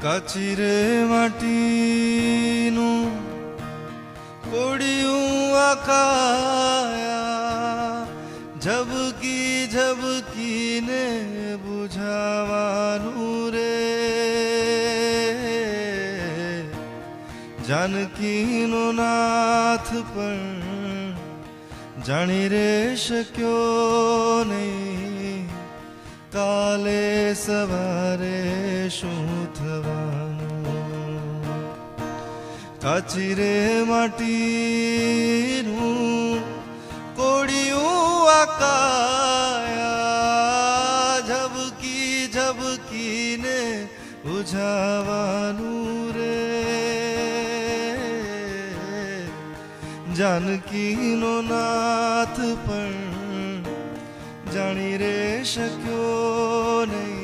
કાચી રે માટીનું કોડિયું આકાયા ઝબકી ઝબકીને બુઝાવાનું રે જાનકીનો નાથ પણ જાણી રે શક્યો નહીં કાલે સવારે શું થવાનું કાચી રે માટીનું કોડિયું આકાયા ઝબકી ઝબકીને બુઝાવાનું રે જાનકીનો નાથ પણ જાણી રે શક્યો નહીં